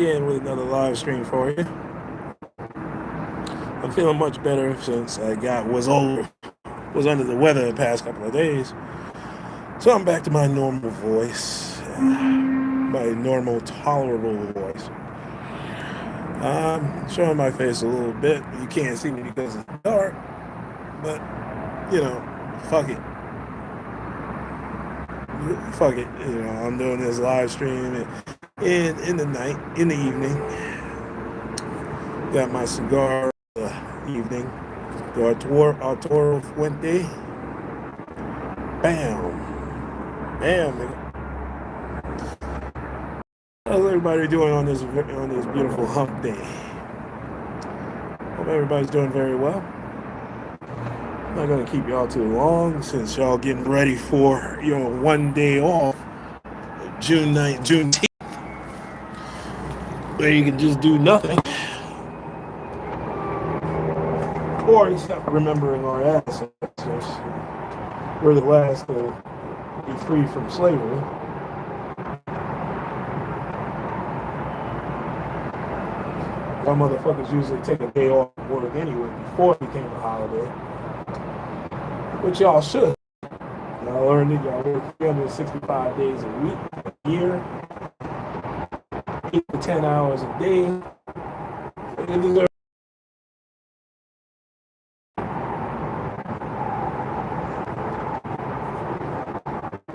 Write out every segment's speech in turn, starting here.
again with another live stream for you. I'm feeling much better since I was under the weather the past couple of days. So I'm back to my normal voice, my normal tolerable voice. I'm showing my face a little bit. You can't see me because it's dark, but fuck it. Fuck it. I'm doing this live stream in the night, in the evening. Got my cigar evening. The Arturo Fuente. Bam. Bam, nigga. How's everybody doing on this beautiful hump day? Hope everybody's doing very well. I'm not gonna keep y'all too long since y'all getting ready for your 1 day off, Juneteenth, where you can just do nothing. Or except remembering our ancestors. We're the last to be free from slavery. Y'all motherfuckers usually take a day off work anyway before it became a holiday. Which y'all should. Y'all learned it. Y'all work 365 days a week, a year, 8 to 10 hours a day. You deserve.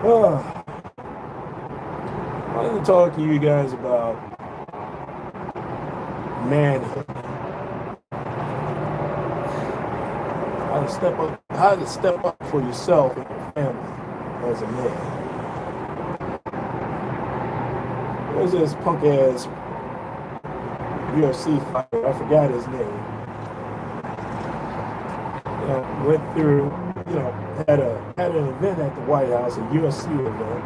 I wanted to talk to you guys about manhood. How to step up for yourself and your family as a man. There's this punk ass UFC fighter, I forgot his name. Went through, had an event at the White House, a UFC event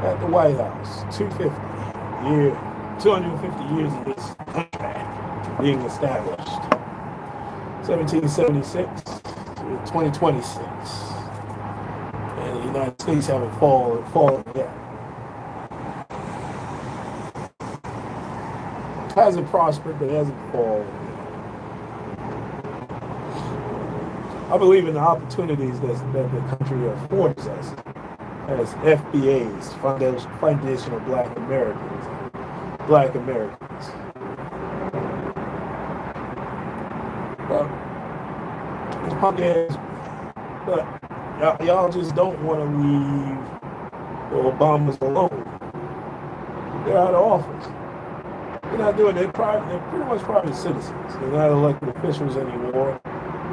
at the White House. 250 years of this country being established. 1776 to 2026. And the United States haven't fallen yet. Hasn't prospered, but hasn't fallen. I believe in the opportunities that the country affords us as FBAs, Foundational Black Americans. But it's punk ass. But y'all just don't want to leave the Obamas alone. They're out of office. They're not doing. They're pretty much private citizens. They're not elected officials anymore.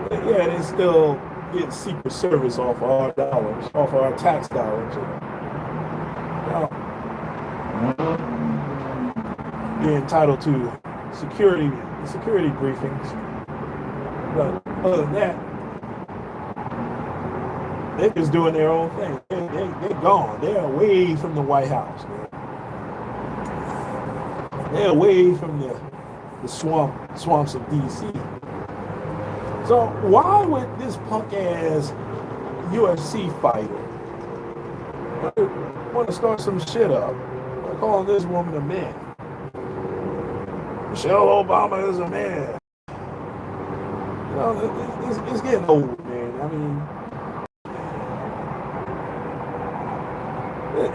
But yeah, they still get Secret Service off of our dollars, off of our tax dollars. Be entitled to security briefings. But other than that, they're just doing their own thing. They're gone. They're away from the White House. They're away from the swamps of D.C. So why would this punk ass UFC fighter want to start some shit up by calling this woman a man? Michelle Obama is a man. It's getting old, man. I mean,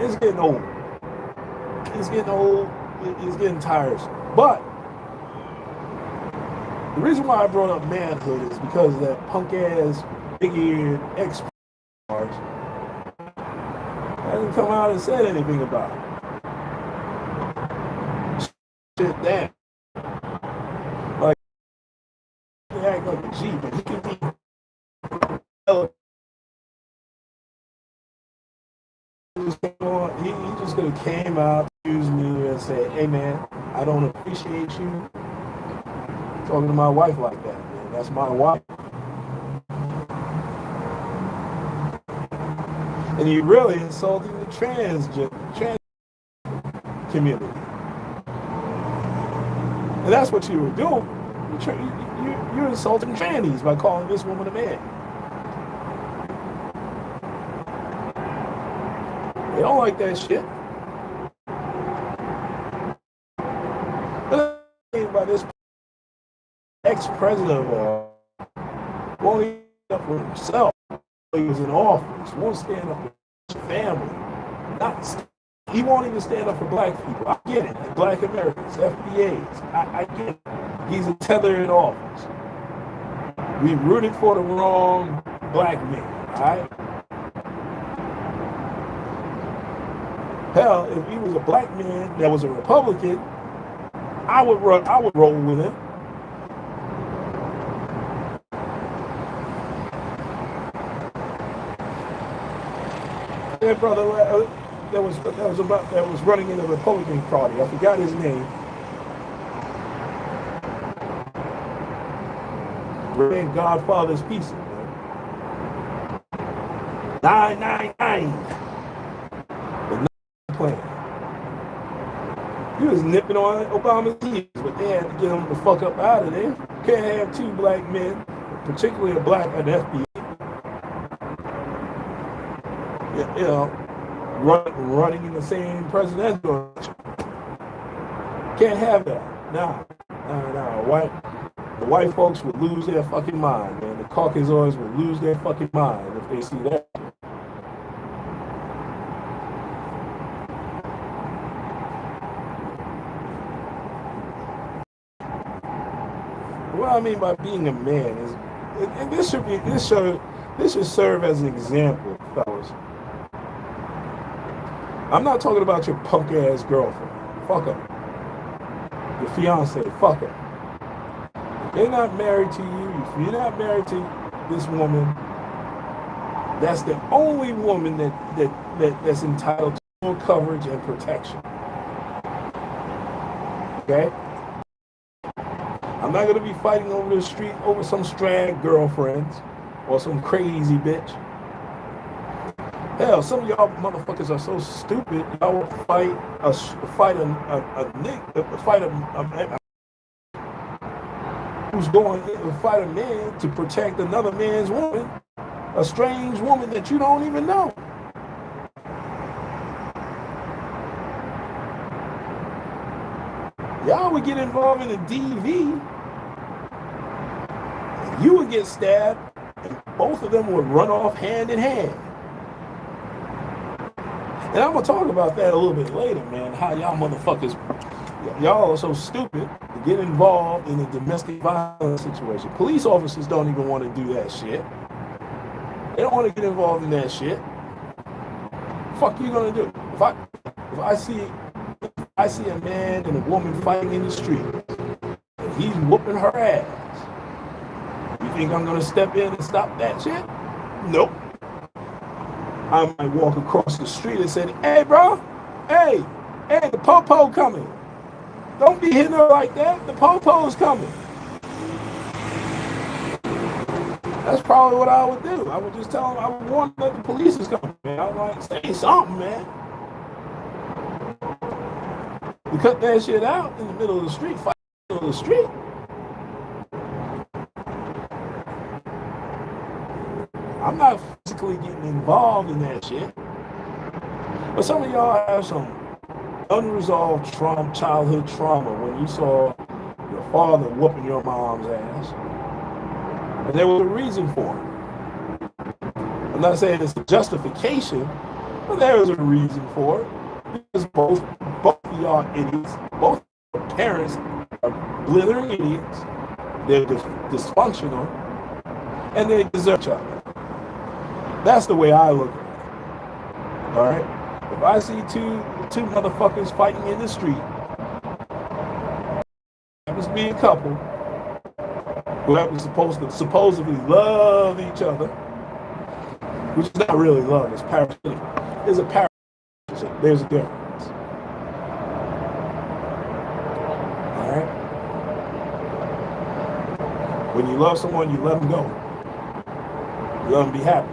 it's getting old. It's getting old. It's getting tiresome. But the reason why I brought up manhood is because that punk ass, big-eared ex-Mars hasn't come out and said anything about it. Shit, damn. Like, he act like a G, but he can be. He just could have came out, excuse me, and said, "Hey man, I don't appreciate you talking to my wife like that, man. That's my wife." And he really insulting the trans community. And that's what you were doing. You're insulting trannies by calling this woman a man. They don't like that shit. mean by this? Ex-president of all won't stand up for himself. He was in office. Won't stand up for his family. He won't even stand up for black people. I get it. Black Americans, FBAs. I get it. He's a tether in office. We rooted for the wrong black man. All right. Hell, if he was a black man that was a Republican, I would roll with him. Yeah, brother, that was running in the Republican Party. I forgot his name. Ran Godfather's Pieces, man. 999. The plan. He was nipping on Obama's heels, but they had to get him the fuck up out of there. Can't have two black men, particularly an FBI. You know, running in the same presidential election. Can't have that. Nah. The white folks would lose their fucking mind, man. The Caucasoids would lose their fucking mind if they see that. What I mean by being a man is, and this should serve as an example, fellas. I'm not talking about your punk ass girlfriend. Fuck her. Your fiance. Fuck her. If they're not married to you, if you're not married to this woman, that's the only woman that's entitled to full coverage and protection. Okay? I'm not gonna be fighting over the street over some strag girlfriends or some crazy bitch. Hell, some of y'all motherfuckers are so stupid. Y'all will fight a who's going to fight a man to protect another man's woman, a strange woman that you don't even know. Y'all would get involved in a DV, and you would get stabbed, and both of them would run off hand in hand. And I'm going to talk about that a little bit later, man, how y'all motherfuckers, y'all are so stupid to get involved in a domestic violence situation. Police officers don't even want to do that shit. They don't want to get involved in that shit. Fuck you gonna do? If I see a man and a woman fighting in the street, and he's whooping her ass, you think I'm gonna step in and stop that shit? Nope. I might walk across the street and say, hey, bro, hey, the po-po coming. Don't be hitting her like that. The po-po's coming. That's probably what I would do. I would just tell them, I would warn them that the police is coming, man. I would like, say something, man. You cut that shit out in the middle of the street, fight in the middle of the street. I'm not physically getting involved in that shit. But some of y'all have some unresolved childhood trauma when you saw your father whooping your mom's ass. And there was a reason for it. I'm not saying it's a justification, but there is a reason for it. Because both of y'all idiots, both parents are blithering idiots. They're dysfunctional, and they deserve each other. That's the way I look at it. All right? If I see two motherfuckers fighting in the street, happens to be a couple who happen to supposedly love each other, which is not really love, it's parasitic. There's a parasitic. There's a difference. All right? When you love someone, you let them go. You let them be happy.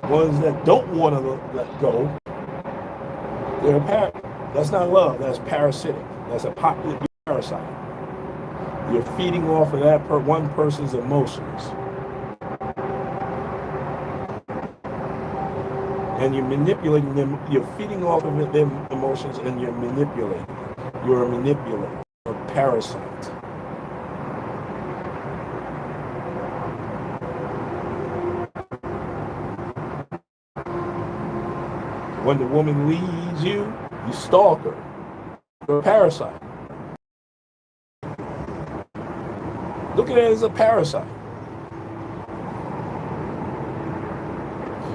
Ones that don't want to let go, they're a parasite. That's not love. That's parasitic. That's a parasite. You're feeding off of that one person's emotions. and you're manipulating them. You're feeding off of them emotions, and you're manipulating. You're a manipulator, a parasite. When the woman leaves you, you stalk her. You're a parasite. Look at it as a parasite.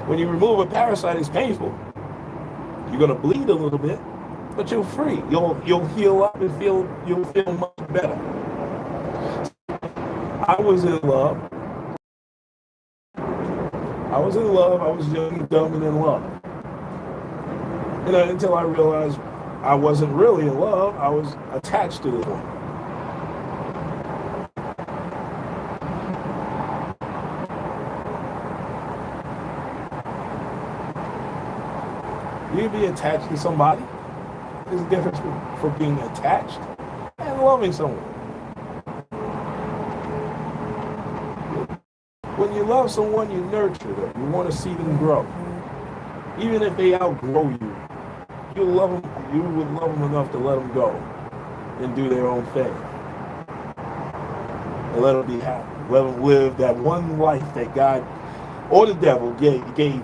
When you remove a parasite, it's painful. You're gonna bleed a little bit, but you're free. You'll heal up and you'll feel much better. I was in love. I was young and dumb and in love. Until I realized I wasn't really in love. I was attached to this woman. You can be attached to somebody. There's a difference for being attached and loving someone. When you love someone, you nurture them. You want to see them grow. Even if they outgrow you, you would love them enough to let them go and do their own thing. And let them be happy. Let them live that one life that God or the devil gave you.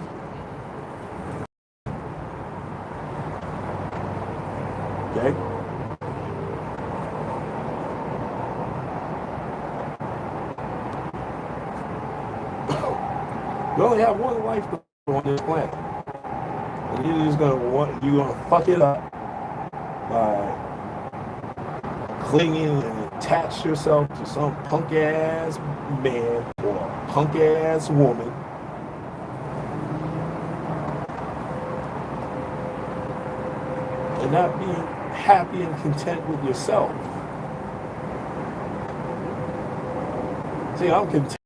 Okay? You only have one life on this planet. And you're gonna fuck it up by clinging and attach yourself to some punk ass man or punk ass woman. And not being happy and content with yourself. See, I'm content.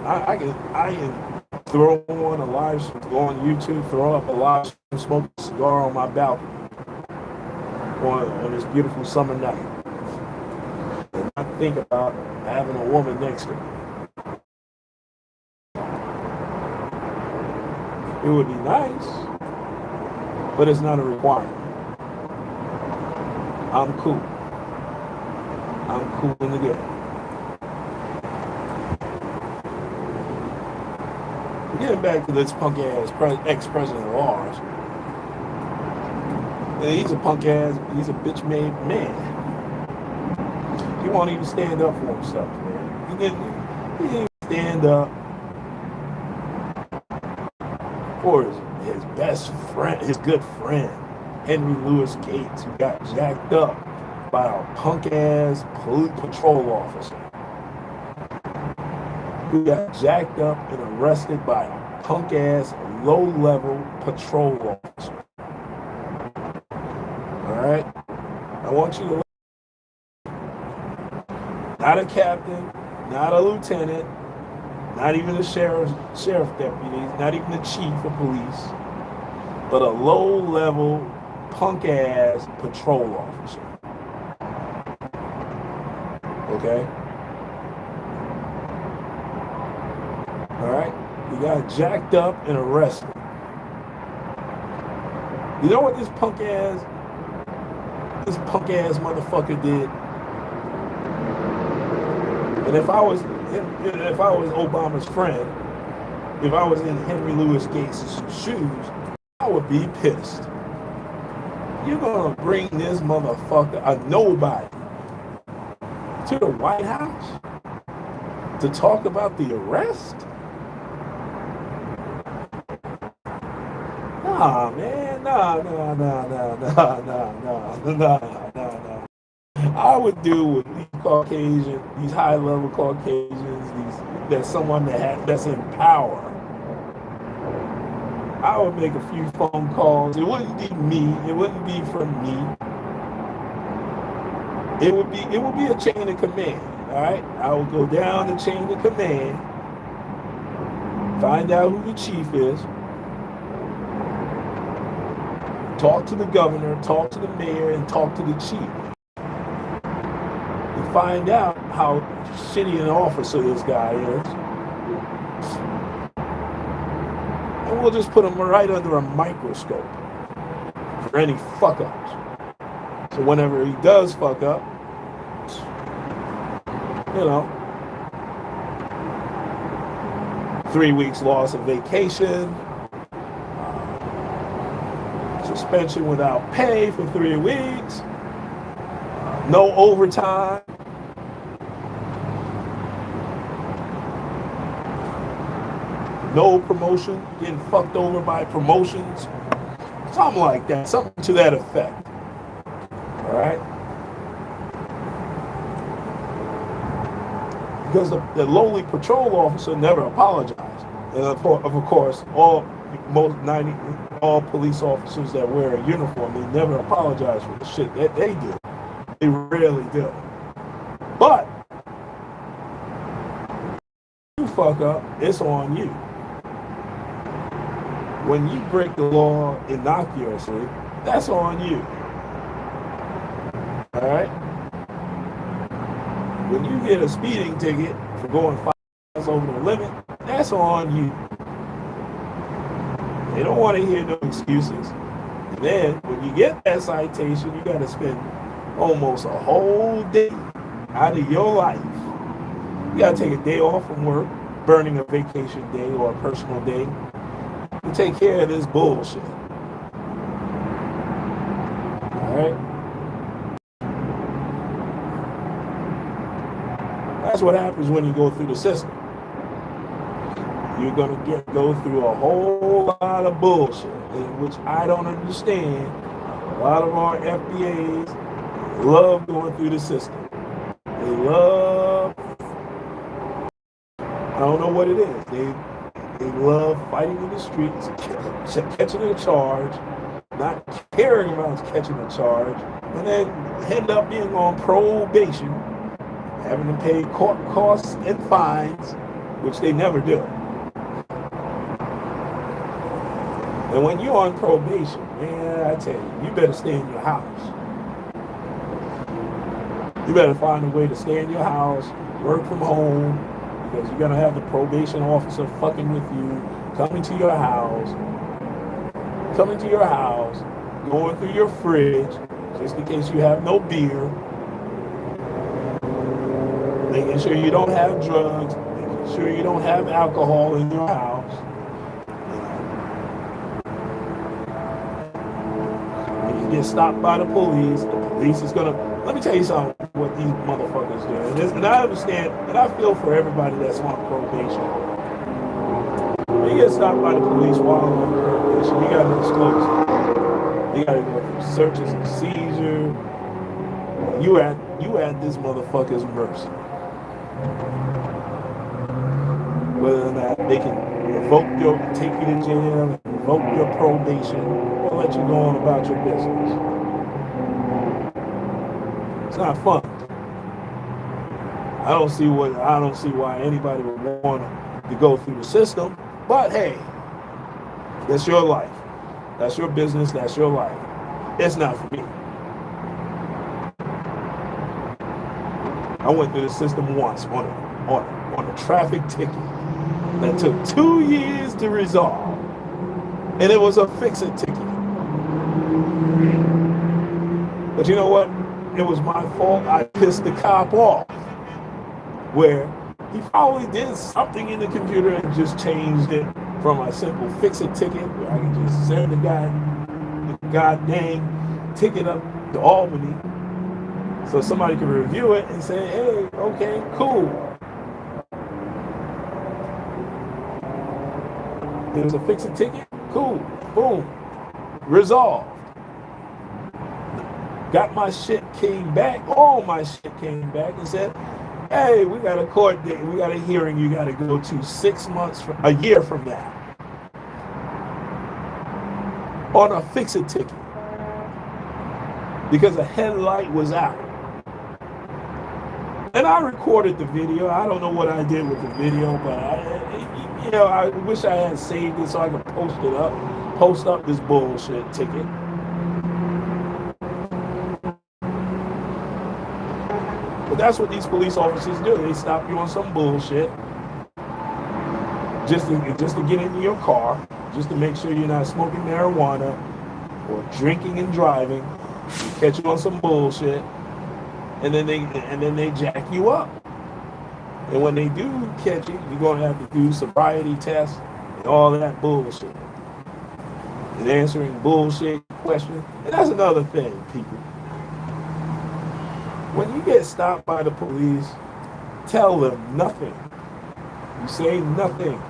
I can throw on a live stream, go on YouTube, throw up a live stream, smoke a cigar on my balcony on this beautiful summer night. And I think about having a woman next to me. It would be nice, but it's not a requirement. I'm cool. I'm cool in the game. Getting back to this punk ass ex-president of ours. And he's a punk ass, he's a bitch made man. He won't even stand up for himself, man. He didn't even stand up for his best friend, his good friend, Henry Louis Gates, who got jacked up by a punk ass patrol officer. Who got jacked up and arrested by a punk ass low level patrol officer. Alright? I want you to not a captain, not a lieutenant, not even a sheriff deputy, not even the chief of police, but a low level punk ass patrol officer. Okay? Alright? He got jacked up and arrested. You know what this punk ass motherfucker did? And if I was Obama's friend, if I was in Henry Louis Gates' shoes, I would be pissed. You're gonna bring this motherfucker, a nobody, to the White House to talk about the arrest? Nah, man, nah. I would do with these Caucasians, these high-level Caucasians, that's someone that's in power. I would make a few phone calls. It wouldn't be me. It wouldn't be from me. It would be a chain of command. All right, I would go down the chain of command, find out who the chief is. Talk to the governor, talk to the mayor, and talk to the chief. And find out how shitty an officer this guy is. And and we'll just put him right under a microscope for any fuck ups. So whenever he does fuck up, 3 weeks loss of vacation, suspension without pay for 3 weeks, no overtime, no promotion, getting fucked over by promotions, something like that, something to that effect. All right? Because the lowly patrol officer never apologized. And of course, all police officers that wear a uniform, they never apologize for the shit that they do. They rarely do. But you fuck up, it's on you. When you break the law innocuously, that's on you. All right? When you get a speeding ticket for going 5 miles over the limit, that's on you. They don't want to hear no excuses. And then when you get that citation, you got to spend almost a whole day out of your life. You got to take a day off from work, burning a vacation day or a personal day, and take care of this bullshit. All right? That's what happens when you go through the system. You're going to go through a whole lot of bullshit, which I don't understand. A lot of our FBAs love going through the system. They love, I don't know what it is. They love fighting in the streets, catching a charge, not caring about catching a charge, and then end up being on probation, having to pay court costs and fines, which they never do. And when you're on probation, man, I tell you, you better stay in your house. You better find a way to stay in your house, work from home, because you're going to have the probation officer fucking with you, coming to your house, going through your fridge, just in case you have no beer, making sure you don't have drugs, making sure you don't have alcohol in your house. When you get stopped by the police is gonna, let me tell you something, what these motherfuckers do. And I understand, and I feel for everybody that's on probation. When you get stopped by the police while on probation, you gotta disclose it. You gotta go through searches and seizure. You at this motherfucker's mercy. Whether or not they can take you to jail, revoke your probation, or let you go on about your business. It's not fun. I don't see why anybody would want to go through the system, but hey, that's your life. That's your business, that's your life. It's not for me. I went through the system once on a traffic ticket that took 2 years to resolve. And it was a fix-it ticket. But you know what? It was my fault. I pissed the cop off. Where he probably did something in the computer and just changed it from a simple fix-it ticket where I can just send the goddamn ticket up to Albany so somebody can review it and say, hey, okay, cool. There's a fix-it ticket? Cool. Boom. Resolved. Got my shit, came back. All my shit came back and said, hey, we got a court date. We got a hearing you got to go to 6 months, a year from now. On a fix-it ticket. Because a headlight was out. And I recorded the video. I don't know what I did with the video, but I wish I had saved it so I could post up this bullshit ticket. But that's what these police officers do. They stop you on some bullshit just to get into your car, just to make sure you're not smoking marijuana or drinking and driving. You catch you on some bullshit, and then they jack you up. And when they do catch you, you're gonna have to do sobriety tests and all that bullshit. And answering bullshit questions. And that's another thing, people. When you get stopped by the police, tell them nothing. You say nothing.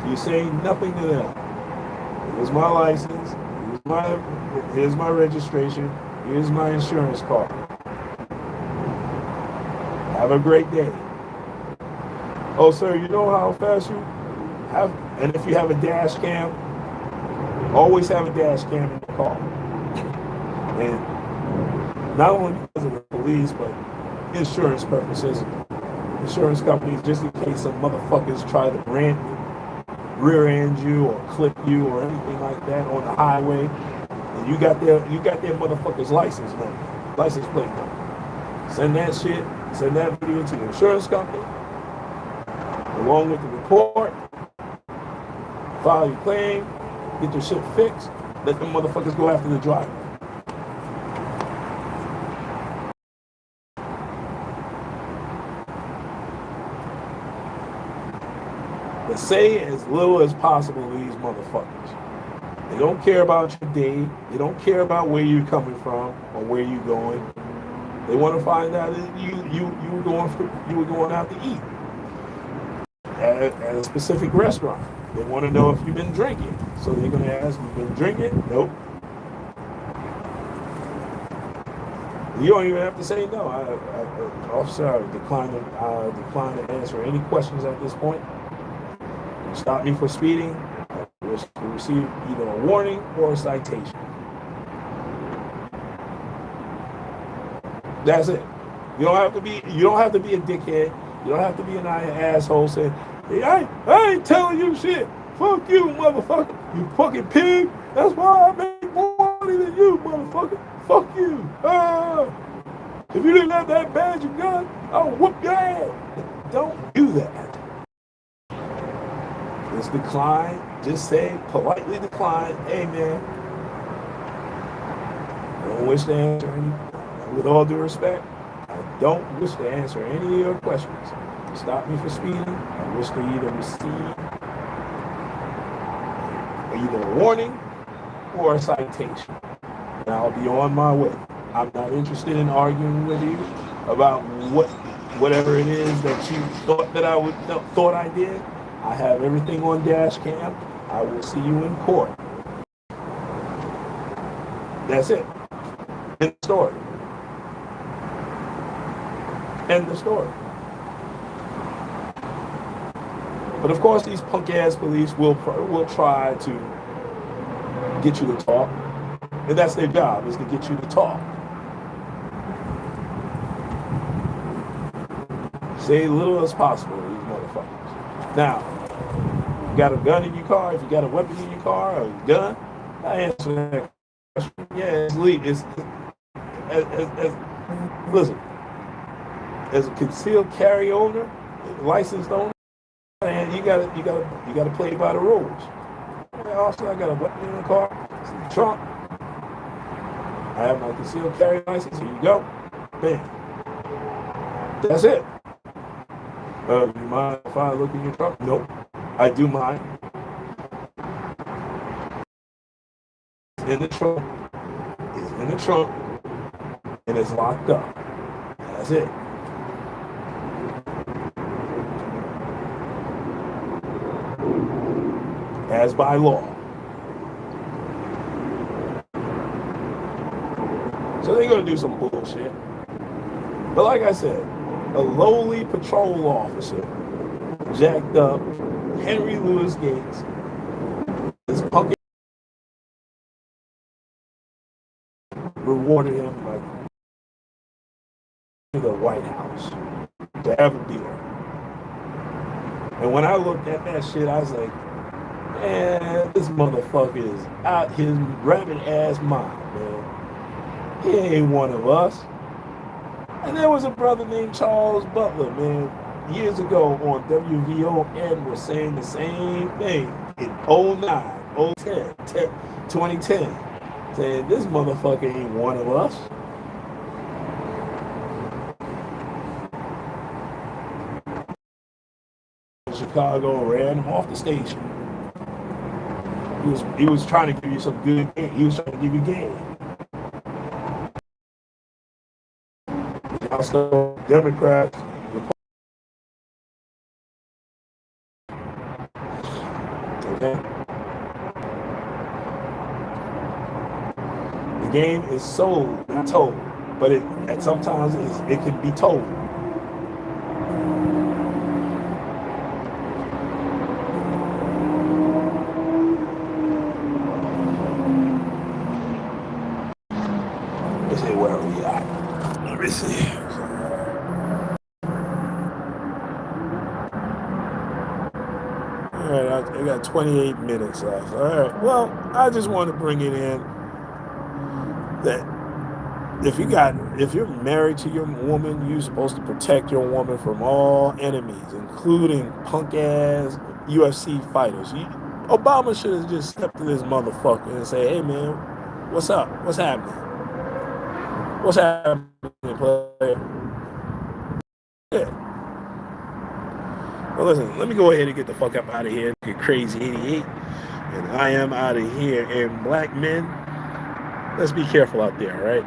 You say nothing to them. Here's my license. Here's my registration. Here's my insurance card. Have a great day. Oh, sir, you know how fast you have? And if you have a dash cam, always have a dash cam in the car. And not only because of the police, but insurance purposes. Insurance companies, just in case some motherfuckers try to rear end you or clip you or anything like that on the highway. And you got their motherfucker's license plate number. Send that video to the insurance company, along with the report, file your claim, get your shit fixed, let them motherfuckers go after the driver. But say as little as possible to these motherfuckers. They don't care about your day. They don't care about where you're coming from or where you're going. They want to find out that you were going out to eat at a specific restaurant. They want to know if you've been drinking. So they're going to ask, you've been drinking? Nope. You don't even have to say no. Officer, I decline to answer any questions at this point. Stop me for speeding. I wish to receive either a warning or a citation. That's it. You don't have to be a dickhead. You don't have to be an asshole saying, hey, I ain't telling you shit. Fuck you, motherfucker. You fucking pig. That's why I make more money than you, motherfucker. Fuck you. If you didn't have that badge and gun, I'll whoop your ass. Don't do that. Just decline. Just say, politely decline. Hey, man. I don't wish to answer any. With all due respect, I don't wish to answer any of your questions. Stop me for speeding. I wish to either receive either a warning or a citation. And I'll be on my way. I'm not interested in arguing with you about whatever it is that you thought I did. I have everything on dash cam. I will see you in court. That's it. End of story. End of story. But of course, these punk-ass police will try to get you to talk. And that's their job, is to get you to talk. Say as little as possible to these motherfuckers. Now, if you got a gun in your car, if you got a weapon in your car, or a gun, I answer that question. Yeah, it's legal. Listen, as a concealed carry owner, licensed owner, and you gotta play by the rules. Also, I got a weapon in the car, it's in the trunk. I have my concealed carry license. Here you go. Bam. That's it. Do you mind if I look in your trunk? Nope. I do mind. It's in the trunk. It's in the trunk. And it's locked up. That's it. As by law. So they're going to do some bullshit. But like I said, a lowly patrol officer, jacked up, Henry Louis Gates, is punking, rewarded him like the White House to have a beer. And when I looked at that shit, I was like, man, this motherfucker is out his rabbit ass mind, man. He ain't one of us. And there was a brother named Charles Butler, man. years ago on WVON was saying the same thing in 09, 010, 2010, saying this motherfucker ain't one of us. Chicago ran him off the station. He was trying to give you some good game. He was trying to give you game. Also, Democrats, okay. The game is sold, not told, but sometimes it can be told. Let's see where we at. Let me see. All right, I got 28 minutes left. All right. Well, I just want to bring it in that if you're married to your woman, you're supposed to protect your woman from all enemies, including punk ass UFC fighters. Obama should have just stepped to this motherfucker and say, "Hey man, what's up? What's happening? What's happening, player?" Yeah. Well, listen, let me go ahead and get the fuck up out of here. Get crazy 88, and I am out of here. And black men, let's be careful out there, all right?